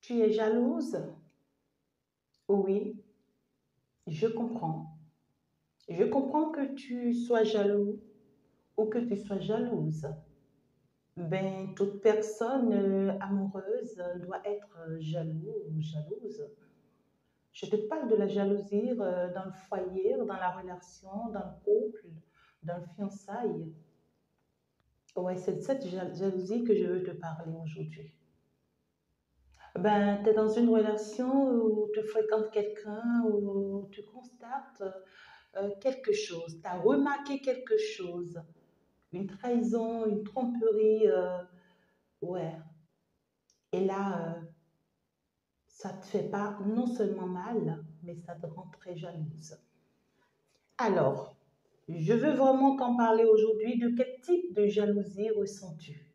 Tu es jalouse? Oui, je comprends. Je comprends que tu sois jaloux ou que tu sois jalouse. Ben, toute personne amoureuse doit être jaloux ou jalouse. Je te parle de la jalousie dans le foyer, dans la relation, dans le couple, dans le fiançailles. Ouais, c'est de cette jalousie que je veux te parler aujourd'hui. Ben, tu es dans une relation où tu fréquentes quelqu'un, où tu constates quelque chose, tu as remarqué quelque chose, une trahison, une tromperie, ouais. Et là, ça te fait pas non seulement mal, mais ça te rend très jalouse. Alors, je veux vraiment t'en parler aujourd'hui de quel type de jalousie ressens-tu?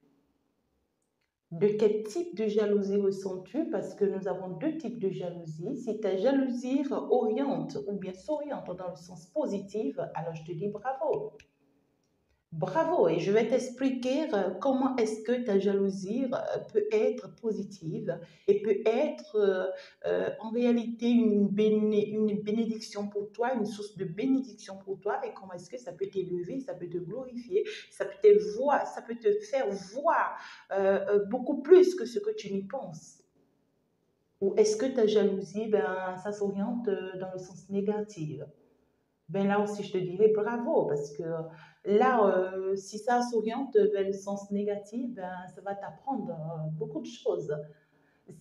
De quel type de jalousie ressens-tu? Parce que nous avons deux types de jalousie. Si ta jalousie oriente ou bien s'oriente dans le sens positif, alors je te dis bravo. Bravo, et je vais t'expliquer comment est-ce que ta jalousie peut être positive et peut être en réalité une bénédiction pour toi, une source de bénédiction pour toi, et comment est-ce que ça peut t'élever, ça peut te glorifier, ça peut te faire voir beaucoup plus que ce que tu n'y penses. Ou est-ce que ta jalousie, ben, ça s'oriente dans le sens négatif? Ben là aussi, je te dirais bravo, parce que là, si ça s'oriente vers le sens négatif, ben, ça va t'apprendre beaucoup de choses.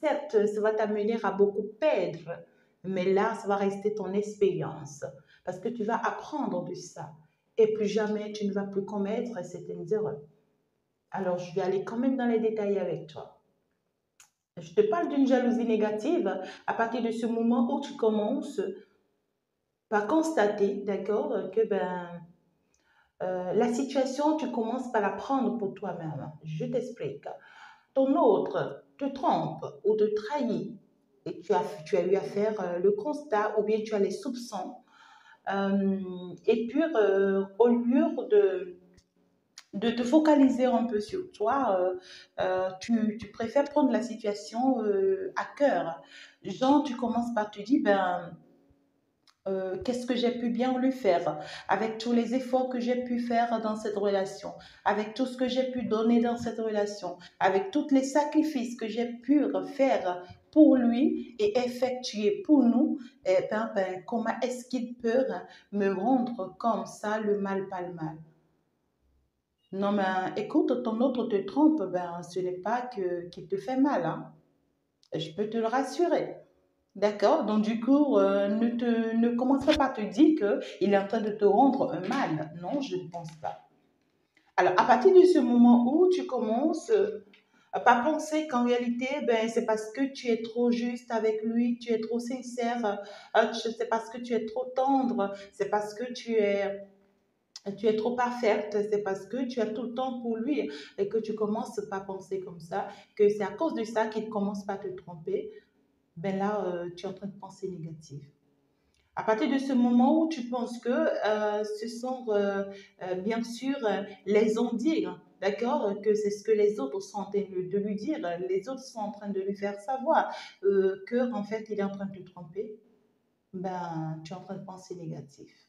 Certes, ça va t'amener à beaucoup perdre, mais là, ça va rester ton expérience, parce que tu vas apprendre de ça. Et plus jamais, tu ne vas plus commettre certaines erreurs. Alors, je vais aller quand même dans les détails avec toi. Je te parle d'une jalousie négative à partir de ce moment où tu commences par constater, d'accord, que ben, la situation, tu commences par la prendre pour toi-même. Je t'explique. Ton autre te trompe ou te trahit et tu as eu à faire le constat ou bien tu as les soupçons. Et puis, au lieu de te focaliser un peu sur toi, tu préfères prendre la situation à cœur. Genre, tu commences par te dire, ben, qu'est-ce que j'ai pu bien lui faire, avec tous les efforts que j'ai pu faire dans cette relation, avec tout ce que j'ai pu donner dans cette relation, avec tous les sacrifices que j'ai pu faire pour lui et effectuer pour nous, et ben, comment est-ce qu'il peut me rendre comme ça le mal pas le mal? Non, mais écoute, ton autre te trompe, ben, ce n'est pas qu'il te fait mal, hein. Je peux te le rassurer. D'accord? Donc, du coup, ne commence pas par te dire qu'il est en train de te rendre un mal. Non, je ne pense pas. Alors, à partir de ce moment où tu commences par penser qu'en réalité, ben, c'est parce que tu es trop juste avec lui, tu es trop sincère, c'est parce que tu es trop tendre, c'est parce que tu es trop parfaite, c'est parce que tu as tout le temps pour lui et que tu commences par penser comme ça, que c'est à cause de ça qu'il commence par te tromper, ben là, tu es en train de penser négatif. À partir de ce moment où tu penses que ce sont bien sûr les on-dire, d'accord, que c'est ce que les autres sont en train de lui dire, les autres sont en train de lui faire savoir que en fait il est en train de te tromper, ben tu es en train de penser négatif.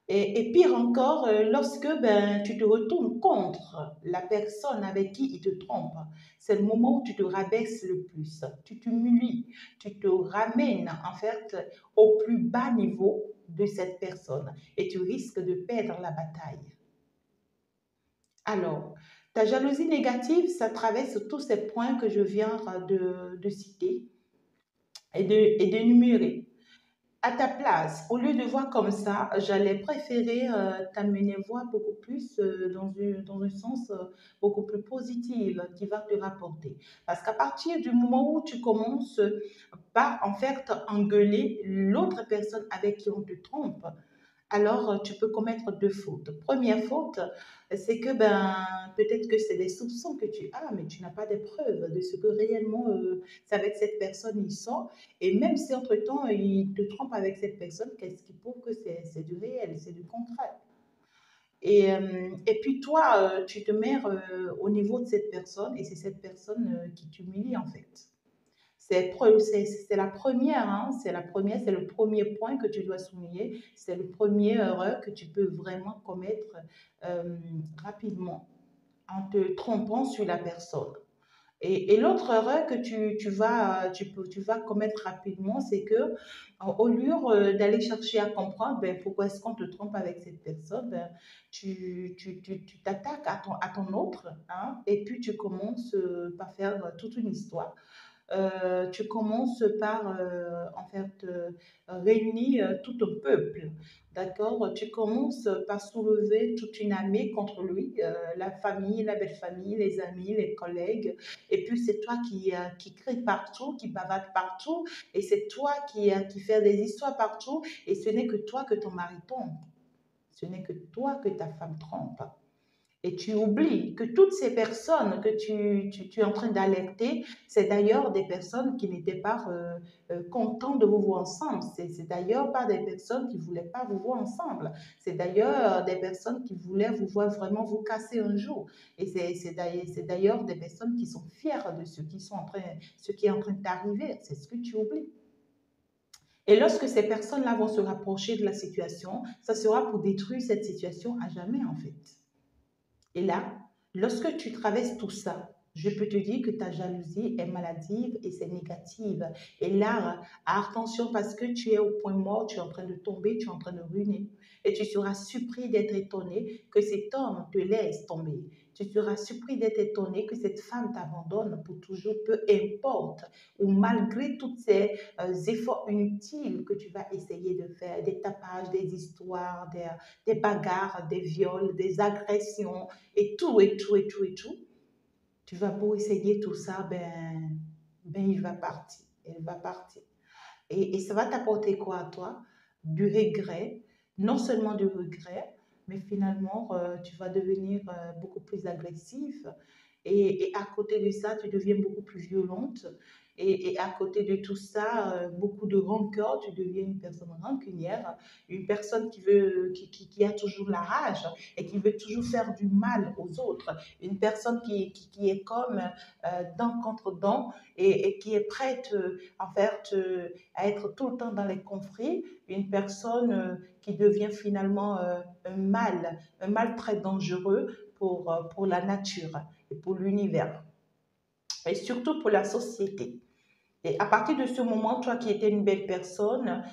Et pire encore, lorsque ben, tu te retournes contre la personne avec qui il te trompe, c'est le moment où tu te rabaisses le plus, tu t'humilies, tu te ramènes en fait au plus bas niveau de cette personne et tu risques de perdre la bataille. Alors, ta jalousie négative, ça traverse tous ces points que je viens de citer et d'énumérer. À ta place, au lieu de voir comme ça, j'allais préférer t'amener voir beaucoup plus dans un sens beaucoup plus positif qui va te rapporter. Parce qu'à partir du moment où tu commences par en fait engueuler l'autre personne avec qui on te trompe, alors tu peux commettre deux fautes. Première faute, c'est que ben, peut-être que c'est des soupçons que tu as, mais tu n'as pas de preuves de ce que réellement c'est avec cette personne il sent. Et même si entre-temps il te trompe avec cette personne, qu'est-ce qui prouve que c'est du réel, c'est du concret? Et puis toi, tu te mets au niveau de cette personne et c'est cette personne qui t'humilie en fait. C'est la première, hein, c'est la première, c'est le premier point que tu dois souligner. C'est le premier erreur que tu peux vraiment commettre euh, rapidement en te trompant sur la personne. Et l'autre erreur que tu vas commettre rapidement, c'est que au lieu d'aller chercher à comprendre ben, pourquoi est-ce qu'on te trompe avec cette personne, ben, tu t'attaques à ton autre, hein, et puis tu commences par faire toute une histoire. Tu commences par en fait réunir tout un peuple, d'accord? Tu commences par soulever toute une armée contre lui, la famille, la belle famille, les amis, les collègues, et puis c'est toi qui crie partout, qui bavarde partout, et c'est toi qui fais des histoires partout, et ce n'est que toi que ton mari trompe, ce n'est que toi que ta femme trompe. Et tu oublies que toutes ces personnes que tu es en train d'alerter, c'est d'ailleurs des personnes qui n'étaient pas contentes de vous voir ensemble. C'est d'ailleurs pas des personnes qui ne voulaient pas vous voir ensemble. C'est d'ailleurs des personnes qui voulaient vous voir vraiment vous casser un jour. Et c'est d'ailleurs des personnes qui sont fières de ce qui est en train d'arriver. C'est ce que tu oublies. Et lorsque ces personnes-là vont se rapprocher de la situation, ça sera pour détruire cette situation à jamais en fait. Et là, lorsque tu traverses tout ça, je peux te dire que ta jalousie est maladive et c'est négative. Et là, attention parce que tu es au point mort, tu es en train de tomber, tu es en train de ruiner. Et tu seras surpris d'être étonné que cet homme te laisse tomber. Tu seras surpris d'être étonné que cette femme t'abandonne pour toujours, peu importe, ou malgré tous ces efforts inutiles que tu vas essayer de faire, des tapages, des histoires, des bagarres, des viols, des agressions, et tout, et tout, et tout, et tout. Tu vas beau essayer tout ça, ben il va partir, elle va partir. Et ça va t'apporter quoi à toi? Du regret, non seulement du regret, mais finalement, tu vas devenir beaucoup plus agressif. Et à côté de ça, tu deviens beaucoup plus violente. Et à côté de tout ça, beaucoup de rancœur, tu deviens une personne rancunière, une personne qui a toujours la rage et qui veut toujours faire du mal aux autres, une personne qui est comme dent contre dent et qui est prête en fait à être tout le temps dans les conflits, une personne qui devient finalement un mal très dangereux pour la nature et pour l'univers, et surtout pour la société. Et à partir de ce moment, toi qui étais une belle personne,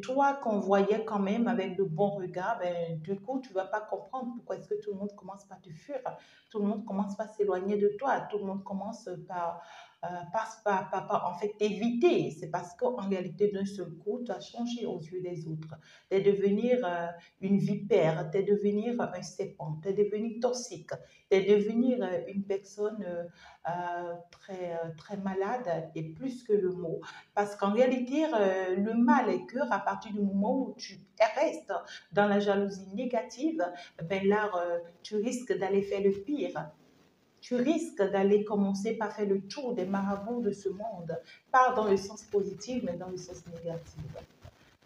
toi qu'on voyait quand même avec de bons regards, ben, du coup, tu ne vas pas comprendre pourquoi est-ce que tout le monde commence par te fuir, tout le monde commence par s'éloigner de toi, tout le monde commence par en fait t'éviter. C'est parce qu'en réalité, d'un seul coup, tu as changé aux yeux des autres. Tu es devenir une vipère, tu es devenir un serpent, tu es devenu toxique, tu es devenir une personne très malade et plus que le mot. Parce qu'en réalité, le mal est que à partir du moment où tu restes dans la jalousie négative, ben là, tu risques d'aller faire le pire. Tu risques d'aller commencer par faire le tour des marabouts de ce monde, pas dans le sens positif, mais dans le sens négatif.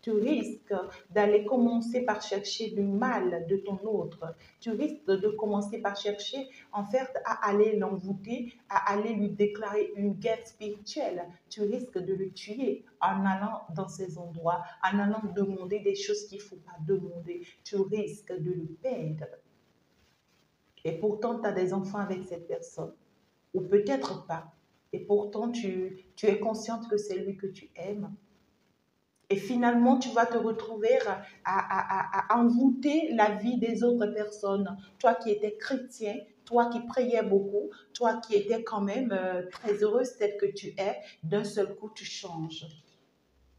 Tu risques d'aller commencer par chercher le mal de ton autre. Tu risques de commencer par chercher, en fait, à aller l'envoûter, à aller lui déclarer une guerre spirituelle. Tu risques de le tuer en allant dans ces endroits, en allant demander des choses qu'il ne faut pas demander. Tu risques de le perdre. Et pourtant, tu as des enfants avec cette personne, ou peut-être pas. Et pourtant, tu es consciente que c'est lui que tu aimes. Et finalement, tu vas te retrouver à envoûter la vie des autres personnes. Toi qui étais chrétien, toi qui priais beaucoup, toi qui étais quand même très heureuse telle que tu es, d'un seul coup, tu changes.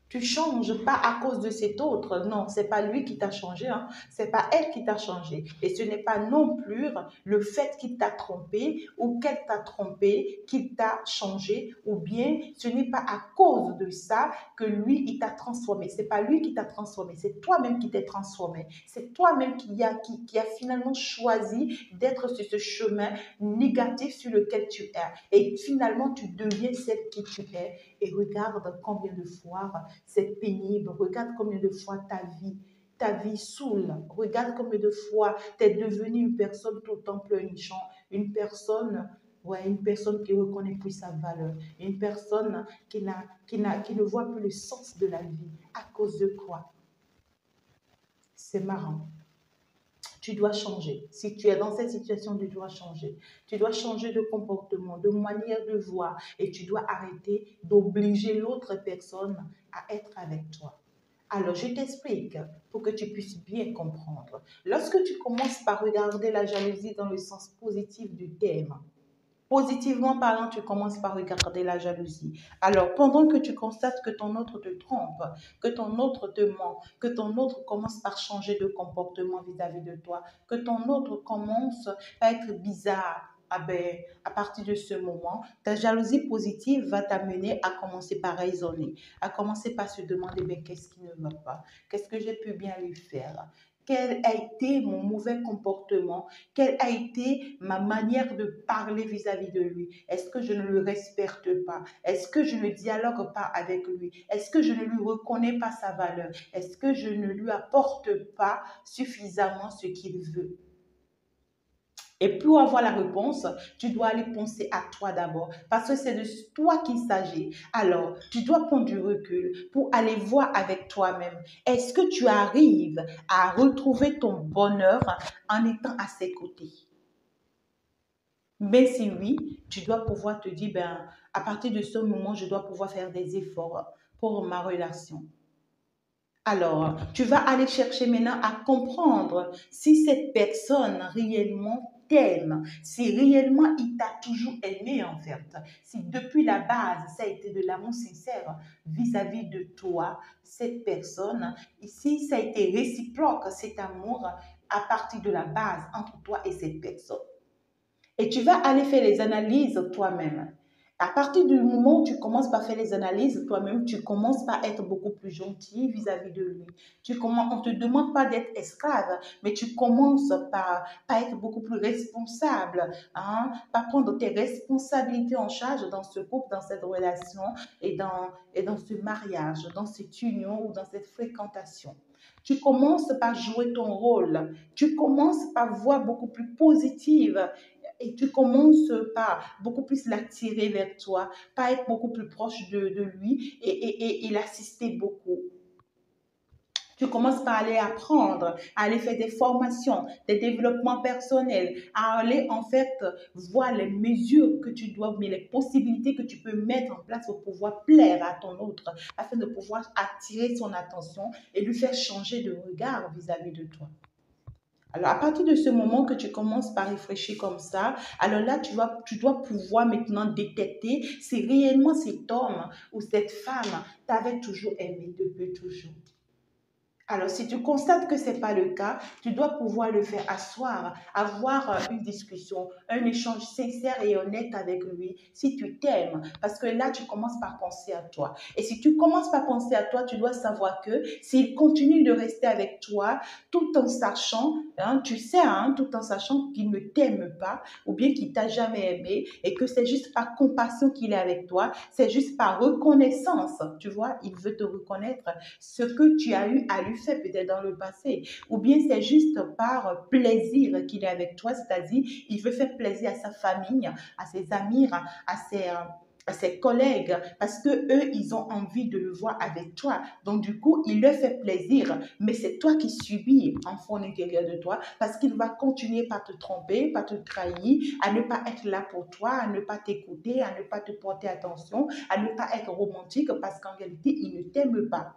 Tu changes pas à cause de cet autre. Non, c'est pas lui qui t'a changé, hein. C'est pas elle qui t'a changé. Et ce n'est pas non plus le fait qu'il t'a trompé ou qu'elle t'a trompé, qu'il t'a changé, ou bien ce n'est pas à cause de ça que lui, il t'a transformé. C'est pas lui qui t'a transformé, c'est toi-même qui t'es transformé. C'est toi-même qui a finalement choisi d'être sur ce chemin négatif sur lequel tu es. Et finalement, tu deviens celle qui tu es. Et regarde combien de fois c'est pénible. Regarde combien de fois ta vie saoule. Regarde combien de fois tu es devenue une personne tout le temps pleurnichant, une personne Ouais, une personne qui reconnaît plus sa valeur, une personne qui ne voit plus le sens de la vie. À cause de quoi? C'est marrant. Tu dois changer. Si tu es dans cette situation, tu dois changer. Tu dois changer de comportement, de manière de voir et tu dois arrêter d'obliger l'autre personne à être avec toi. Alors, je t'explique pour que tu puisses bien comprendre. Lorsque tu commences par regarder la jalousie dans le sens positif du terme, positivement parlant, tu commences par regarder la jalousie. Alors, pendant que tu constates que ton autre te trompe, que ton autre te ment, que ton autre commence par changer de comportement vis-à-vis de toi, que ton autre commence à être bizarre, ah ben, à partir de ce moment, ta jalousie positive va t'amener à commencer par raisonner, à commencer par se demander, ben, qu'est-ce qui ne va pas? Qu'est-ce que j'ai pu bien lui faire? Quel a été mon mauvais comportement? Quelle a été ma manière de parler vis-à-vis de lui? Est-ce que je ne le respecte pas? Est-ce que je ne dialogue pas avec lui? Est-ce que je ne lui reconnais pas sa valeur? Est-ce que je ne lui apporte pas suffisamment ce qu'il veut? Et pour avoir la réponse, tu dois aller penser à toi d'abord, parce que c'est de toi qu'il s'agit. Alors, tu dois prendre du recul pour aller voir avec toi-même. Est-ce que tu arrives à retrouver ton bonheur en étant à ses côtés? Mais si oui, tu dois pouvoir te dire, ben, à partir de ce moment, je dois pouvoir faire des efforts pour ma relation. Alors, tu vas aller chercher maintenant à comprendre si cette personne réellement t'aime, si réellement il t'a toujours aimé en fait, si depuis la base, ça a été de l'amour sincère vis-à-vis de toi, cette personne, si ça a été réciproque, cet amour à partir de la base entre toi et cette personne. Et tu vas aller faire les analyses toi-même. À partir du moment où tu commences par faire les analyses toi-même, tu commences par être beaucoup plus gentil vis-à-vis de lui. On ne te demande pas d'être esclave, mais tu commences par être beaucoup plus responsable, hein, par prendre tes responsabilités en charge dans ce couple, dans cette relation et dans ce mariage, dans cette union ou dans cette fréquentation. Tu commences par jouer ton rôle. Tu commences par voir beaucoup plus positive et tu commences par beaucoup plus l'attirer vers toi, par être beaucoup plus proche de lui et l'assister beaucoup. Tu commences par aller apprendre, à aller faire des formations, des développements personnels, à aller en fait voir les mesures que tu dois, mais les possibilités que tu peux mettre en place pour pouvoir plaire à ton autre, afin de pouvoir attirer son attention et lui faire changer de regard vis-à-vis de toi. Alors, à partir de ce moment que tu commences par réfléchir comme ça, alors là, tu dois pouvoir maintenant détecter si réellement cet homme ou cette femme t'avait toujours aimé depuis toujours. Alors, si tu constates que ce n'est pas le cas, tu dois pouvoir le faire asseoir, avoir une discussion, un échange sincère et honnête avec lui, si tu t'aimes. Parce que là, tu commences par penser à toi. Et si tu commences par penser à toi, tu dois savoir que s'il continue de rester avec toi, tout en sachant, hein, tu sais, hein, tout en sachant qu'il ne t'aime pas, ou bien qu'il t'a jamais aimé, et que c'est juste par compassion qu'il est avec toi, c'est juste par reconnaissance, tu vois, il veut te reconnaître ce que tu as eu à lui faire peut-être dans le passé. Ou bien c'est juste par plaisir qu'il est avec toi, c'est-à-dire il veut faire plaisir à sa famille, à ses amis, à ses collègues, parce que eux, ils ont envie de le voir avec toi. Donc, du coup, il leur fait plaisir, mais c'est toi qui subis en fond intérieur de toi, parce qu'il va continuer par te tromper, par te trahir, à ne pas être là pour toi, à ne pas t'écouter, à ne pas te porter attention, à ne pas être romantique, parce qu'en réalité, il ne t'aime pas.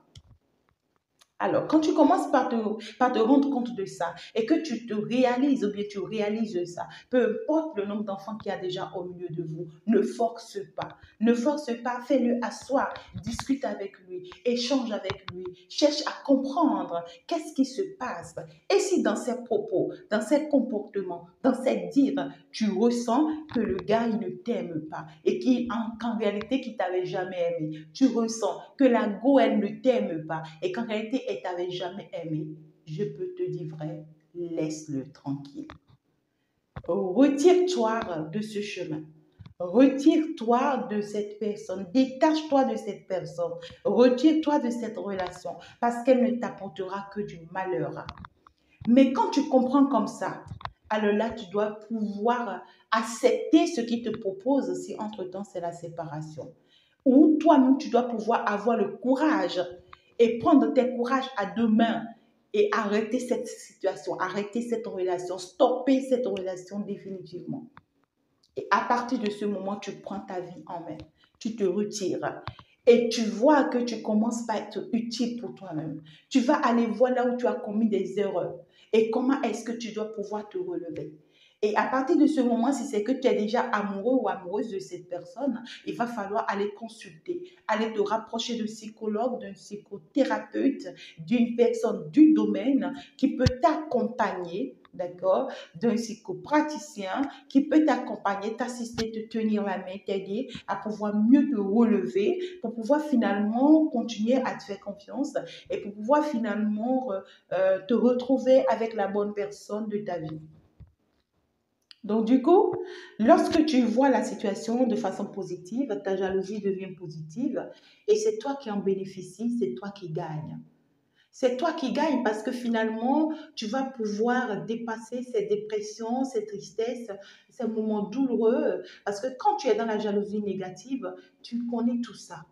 Alors, quand tu commences par te rendre compte de ça et que tu te réalises ou bien tu réalises ça, peu importe le nombre d'enfants qu'il y a déjà au milieu de vous, ne force pas. Ne force pas, fais-le asseoir, discute avec lui, échange avec lui, cherche à comprendre qu'est-ce qui se passe. Et si dans ses propos, dans ses comportements, dans ses dires, tu ressens que le gars, il ne t'aime pas et qu'en réalité, qu'il t'avait jamais aimé, tu ressens que la go, elle ne t'aime pas et qu'en réalité, elle t'avait jamais aimé, je peux te dire vrai, laisse-le tranquille. Retire-toi de ce chemin. Retire-toi de cette personne, détache-toi de cette personne, retire-toi de cette relation parce qu'elle ne t'apportera que du malheur. Mais quand tu comprends comme ça, Alors là, tu dois pouvoir accepter ce qu'il te propose si entre-temps c'est la séparation. Ou toi-même, tu dois pouvoir avoir le courage et prendre tes courages à deux mains et arrêter cette situation, arrêter cette relation, stopper cette relation définitivement. Et à partir de ce moment, tu prends ta vie en main, tu te retires et tu vois que tu commences à être utile pour toi-même. Tu vas aller voir là où tu as commis des erreurs et comment est-ce que tu dois pouvoir te relever. Et à partir de ce moment, si c'est que tu es déjà amoureux ou amoureuse de cette personne, il va falloir aller consulter, aller te rapprocher d'un psychologue, d'un psychothérapeute, d'une personne du domaine qui peut t'accompagner, d'accord, d'un psychopraticien qui peut t'accompagner, t'assister, te tenir la main, t'aider à pouvoir mieux te relever, pour pouvoir finalement continuer à te faire confiance et pour pouvoir finalement te retrouver avec la bonne personne de ta vie. Donc, du coup, lorsque tu vois la situation de façon positive, ta jalousie devient positive et c'est toi qui en bénéficies, c'est toi qui gagnes. C'est toi qui gagnes parce que finalement, tu vas pouvoir dépasser ces dépressions, ces tristesses, ces moments douloureux. Parce que quand tu es dans la jalousie négative, tu connais tout ça.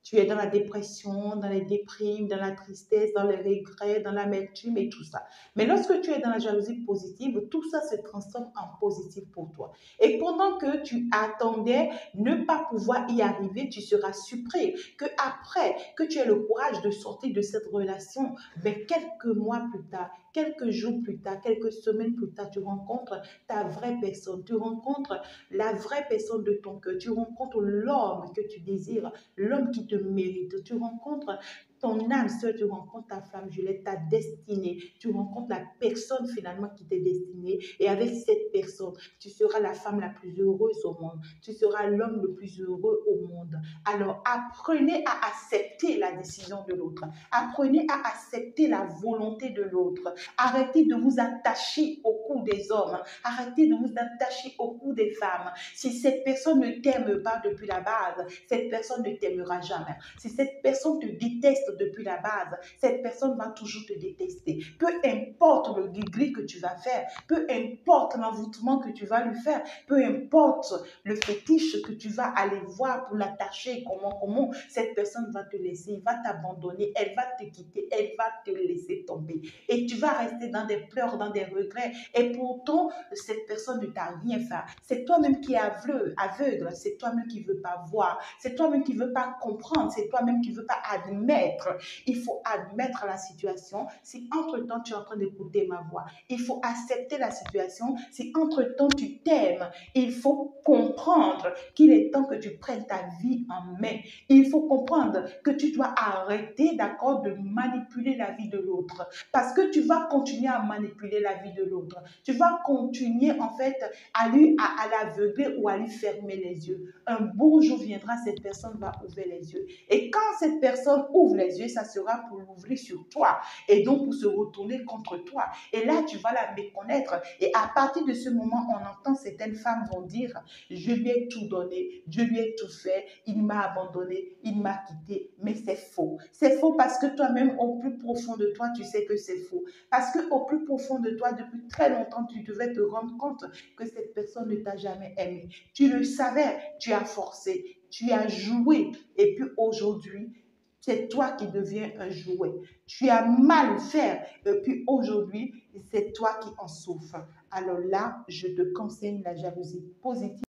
Tu es dans la dépression, dans les déprimes, dans la tristesse, dans les regrets, dans l'amertume et tout ça. Mais lorsque tu es dans la jalousie positive, tout ça se transforme en positif pour toi. Et pendant que tu attendais ne pas pouvoir y arriver, tu seras surpris que après que tu aies le courage de sortir de cette relation, ben quelques mois plus tard, quelques jours plus tard, quelques semaines plus tard, tu rencontres ta vraie personne, tu rencontres la vraie personne de ton cœur, tu rencontres l'homme que tu désires, l'homme qui te mérite. Tu rencontres ton âme sœur, tu rencontres ta flamme Juliette, ta destinée. Tu rencontres la personne finalement qui t'est destinée. Et avec cette personne, tu seras la femme la plus heureuse au monde. Tu seras l'homme le plus heureux au monde. Alors apprenez à accepter la décision de l'autre. Apprenez à accepter la volonté de l'autre. Arrêtez de vous attacher au cou des hommes. Arrêtez de vous attacher au cou des femmes. Si cette personne ne t'aime pas depuis la base, cette personne ne t'aimera jamais. Si cette personne te déteste depuis la base, cette personne va toujours te détester. Peu importe le degré que tu vas faire, peu importe l'envoûtement que tu vas lui faire, peu importe le fétiche que tu vas aller voir pour l'attacher, comment, cette personne va te laisser, va t'abandonner, elle va te quitter, elle va te laisser tomber. Et tu vas rester dans des pleurs, dans des regrets. Et pourtant, cette personne ne t'a rien fait. C'est toi-même qui es aveugle, c'est toi-même qui ne veux pas voir, c'est toi-même qui ne veux pas comprendre, c'est toi-même qui ne veux pas admettre. Il faut admettre la situation si entre-temps tu es en train d'écouter ma voix. Il faut accepter la situation si entre-temps tu t'aimes. Il faut comprendre qu'il est temps que tu prennes ta vie en main. Il faut comprendre que tu dois arrêter, d'accord, de manipuler la vie de l'autre. Parce que tu vas continuer à manipuler la vie de l'autre. Tu vas continuer en fait à l'aveugler ou à lui fermer les yeux. Un beau jour viendra, cette personne va ouvrir les yeux. Et quand cette personne ouvre les yeux, ça sera pour l'ouvrir sur toi et donc pour se retourner contre toi. Et là, tu vas la méconnaître. Et à partir de ce moment, on entend certaines femmes vont dire, je lui ai tout donné, je lui ai tout fait, il m'a abandonné, il m'a quitté. Mais c'est faux. C'est faux parce que toi-même, au plus profond de toi, tu sais que c'est faux. Parce qu'au plus profond de toi, depuis très longtemps, tu devais te rendre compte que cette personne ne t'a jamais aimé. Tu le savais, tu as forcé, tu as joué. Et puis aujourd'hui, c'est toi qui deviens un jouet. Tu as mal fait. Et puis aujourd'hui, c'est toi qui en souffres. Alors là, je te conseille la jalousie positive.